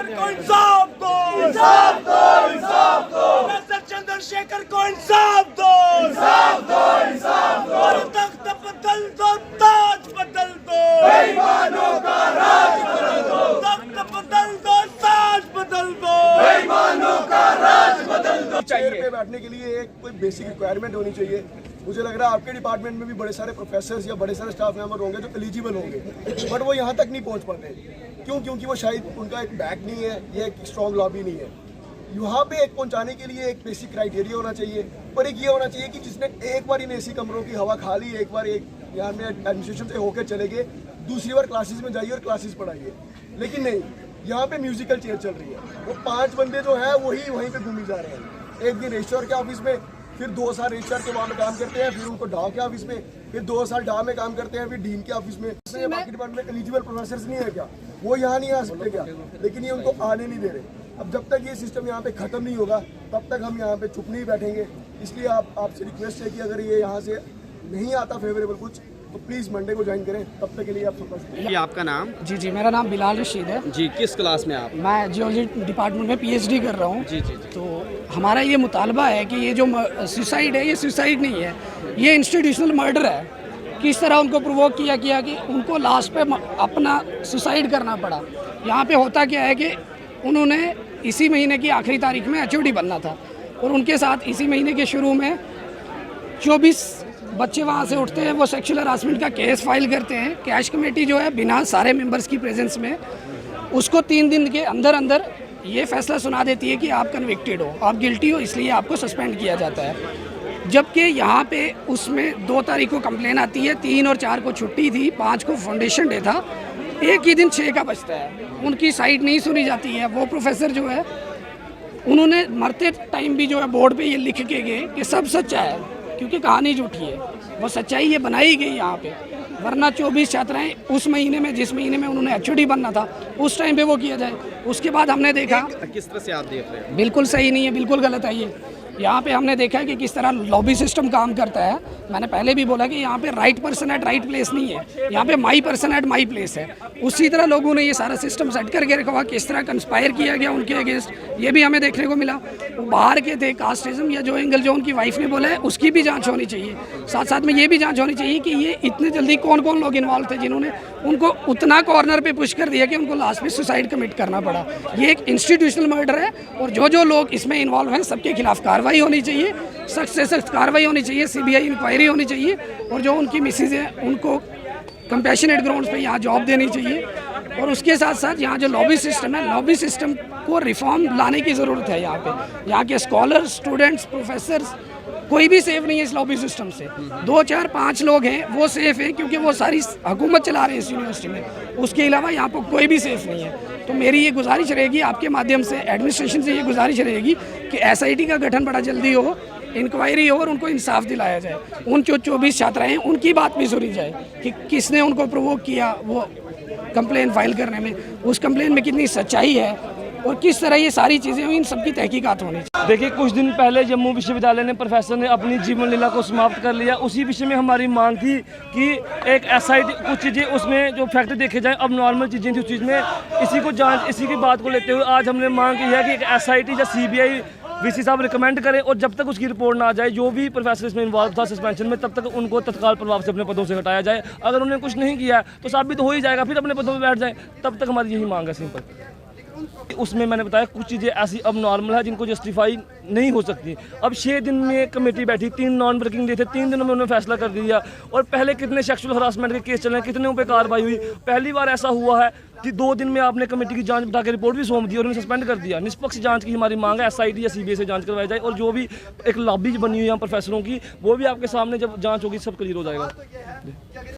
को इंसाफ दो, इंसाफ दो, इंसाफ दो। प्रोफेसर चंद्रशेखर को इंसाफ दो, इंसाफ दो, इंसाफ दो। और तख्त बदल दो, ताज बदल दो, बेईमानों का राज बदल दो। तख्त बदल दो, ताज बदल दो, बेईमानों का राज बदल दो। चेयर पे बैठने के लिए एक कोई बेसिक रिक्वायरमेंट होनी चाहिए। मुझे लग रहा है आपके डिपार्टमेंट में भी बड़े सारे प्रोफेसर्स या बड़े सारे स्टाफ मेंबर होंगे जो एलिजिबल होंगे, बट वो यहाँ तक नहीं पहुँच पाते। क्यों? क्योंकि वो शायद उनका एक बैक नहीं है, ये एक स्ट्रॉन्ग लॉबी नहीं है। यहाँ पे एक पहुँचाने के लिए एक बेसिक क्राइटेरिया होना चाहिए, पर एक ये होना चाहिए कि जिसने एक बार इन एसी कमरों की हवा खा ली, एक बार एक यहाँ में एडमिनिस्ट्रेशन से होकर चले गए, दूसरी बार क्लासेस में जाइए और क्लासेस पढ़ाइए। लेकिन नहीं, यहाँ पे म्यूजिकल चेयर चल रही है। वो 5 बंदे जो है वही वहीं पे घूमी जा रहे हैं। एक दिन रजिस्ट्रार के ऑफिस में, फिर 2 साल रजिस्ट्रार के वहाँ में काम करते हैं, फिर उनको डा के ऑफिस में, फिर 2 साल डा में काम करते हैं, फिर डीन के ऑफिस में। बाकी डिपार्टमेंट एलिजिबल प्रोफेसर नहीं है क्या? वो यहाँ नहीं आ सकते क्या? लेकिन ये उनको आने नहीं दे रहे। अब जब तक ये सिस्टम यहाँ पे खत्म नहीं होगा तब तक हम यहाँ पे चुप नहीं बैठेंगे। इसलिए आपसे रिक्वेस्ट है कि अगर ये यहाँ से नहीं आता फेवरेबल कुछ, तो प्लीज़ मंडे को ज्वाइन करें। तब तक के लिए आप सबका शुक्रिया। आपका नाम? जी, मेरा नाम बिलाल रशीद है जी। किस क्लास में आप? मैं जियोलॉजी डिपार्टमेंट में पीएचडी कर रहा हूँ। जी। तो हमारा ये मुतालबा है कि ये जो सुसाइड है, ये सुसाइड नहीं है, ये इंस्टीट्यूशनल मर्डर है। किस तरह उनको प्रोवोक किया कि उनको लास्ट पे अपना सुसाइड करना पड़ा। यहाँ पे होता क्या है कि उन्होंने इसी महीने की आखिरी तारीख में एचओडी बनना था और उनके साथ इसी महीने के शुरू में 24 बच्चे वहाँ से उठते हैं। वो सेक्सुअल हरासमेंट का केस फाइल करते हैं। कैश कमेटी जो है बिना सारे मेंबर्स की प्रेजेंस में उसको 3 दिन के अंदर अंदर ये फैसला सुना देती है कि आप कन्विक्टेड हो, आप गिल्टी हो, इसलिए आपको सस्पेंड किया जाता है। जबकि यहाँ पे उसमें 2 तारीख को कंप्लेन आती है, 3 और 4 को छुट्टी थी, 5 को फाउंडेशन डे था, एक ही दिन 6 का बचता है। उनकी साइड नहीं सुनी जाती है। वो प्रोफेसर जो है उन्होंने मरते टाइम भी जो है बोर्ड पे ये लिख के गए कि सब सच्चा है, क्योंकि कहानी झूठी है। वो सच्चाई ये बनाई गई यहाँ पे, वरना 24 छात्राएं उस महीने में, जिस महीने में उन्होंने एचओडी बनना था, उस टाइम पे वो किया जाए। उसके बाद हमने देखा किस तरह से आप देख रहे हैं? बिल्कुल सही नहीं है, बिल्कुल गलत है ये। यहाँ पे हमने देखा है कि किस तरह लॉबी सिस्टम काम करता है। मैंने पहले भी बोला कि यहाँ पे right person at right place नहीं है, यहाँ पे माई पर्सन एट माई प्लेस है। उसी तरह लोगों ने ये सारा सिस्टम सेट करके रखा हुआ, किस तरह कंस्पायर किया गया उनके अगेंस्ट, ये भी हमें देखने को मिला। वो बाहर के थे, कास्टिज्म या जो एंगल जो उनकी वाइफ ने बोला है उसकी भी जाँच होनी चाहिए। साथ साथ में ये भी जाँच होनी चाहिए कि ये इतने जल्दी कौन कौन लोग इन्वॉल्व थे जिन्होंने उनको उतना कॉर्नर पे पुश कर दिया कि उनको लास्ट में सुसाइड कमिट करना पड़ा। ये एक इंस्टीट्यूशनल मर्डर है और जो लोग इसमें इन्वॉल्व हैं सबके खिलाफ कार्रवाई होनी चाहिए, सख्त से सख्त कार्रवाई होनी चाहिए, सीबीआई इंक्वायरी होनी चाहिए और जो उनकी मिसेज हैं उनको कंपैशनेट ग्राउंड्स पे यहाँ जॉब देनी चाहिए। और उसके साथ साथ यहाँ जो लॉबी सिस्टम है, लॉबी सिस्टम को रिफॉर्म लाने की ज़रूरत है। यहाँ पे यहाँ के स्कॉलर्स, स्टूडेंट्स, प्रोफेसर्स, कोई भी सेफ नहीं है इस लॉबी सिस्टम से। 2, 4, 5 लोग हैं वो सेफ है क्योंकि वो सारी हुकूमत चला रहे हैं इस यूनिवर्सिटी में। उसके अलावा यहाँ पर कोई भी सेफ नहीं है। तो मेरी ये गुजारिश रहेगी आपके माध्यम से, एडमिनिस्ट्रेशन से ये गुजारिश रहेगी कि एसआईटी का गठन बड़ा जल्दी हो, इंक्वायरी हो और उनको इंसाफ दिलाया जाए। उन जो 24 छात्राएं हैं उनकी बात भी सुनी जाए कि किसने उनको प्रोवोक किया वो कंप्लेन फाइल करने में, उस कंप्लेन में कितनी सच्चाई है और किस तरह ये सारी चीज़ें हुई, इन सबकी तहकीकात होनी चाहिए। देखिए, कुछ दिन पहले जम्मू विश्वविद्यालय ने प्रोफेसर ने अपनी जीवन लीला को समाप्त कर लिया। उसी विषय में हमारी मांग थी कि एक एसआईटी, कुछ चीज़ें उसमें जो फैक्ट देखे जाए, अब नॉर्मल चीज़ें थी उस चीज़ में, इसी को जांच, इसी की बात को लेते हुए आज हमने मांग की है कि एक एसआईटी या सीबीआई वीसी साहब रिकमेंड करें और जब तक उसकी रिपोर्ट ना आ जाए, जो भी प्रोफेसर इसमें इन्वॉल्व था सस्पेंशन में, तब तक उनको तत्काल प्रभाव से अपने पदों से हटाया जाए। अगर उन्होंने कुछ नहीं किया तो साबित हो ही जाएगा, फिर अपने पदों पर बैठ जाए। तब तक हमारी यही मांग है सिंपल। उसमें मैंने बताया कुछ चीज़ें ऐसी अब नॉर्मल है जिनको जस्टिफाई नहीं हो सकती। अब 6 दिन में कमेटी बैठी, 3 नॉन वर्किंग डे थे, 3 दिनों में उन्होंने फैसला कर दिया। और पहले कितने सेक्सुअल हरासमेंट के केस चले, कितने पे कार्रवाई हुई। पहली बार ऐसा हुआ है कि 2 दिन में आपने कमेटी की जांच बिठा के रिपोर्ट भी सौंप दी और उन्हें सस्पेंड कर दिया। निष्पक्ष जांच की हमारी मांग है, एसआईटी या सीबीआई से जांच करवाई जाए और जो भी एक लॉबी बनी हुई है प्रोफेसरों की, वो भी आपके सामने जब जांच होगी सब क्लियर हो जाएगा।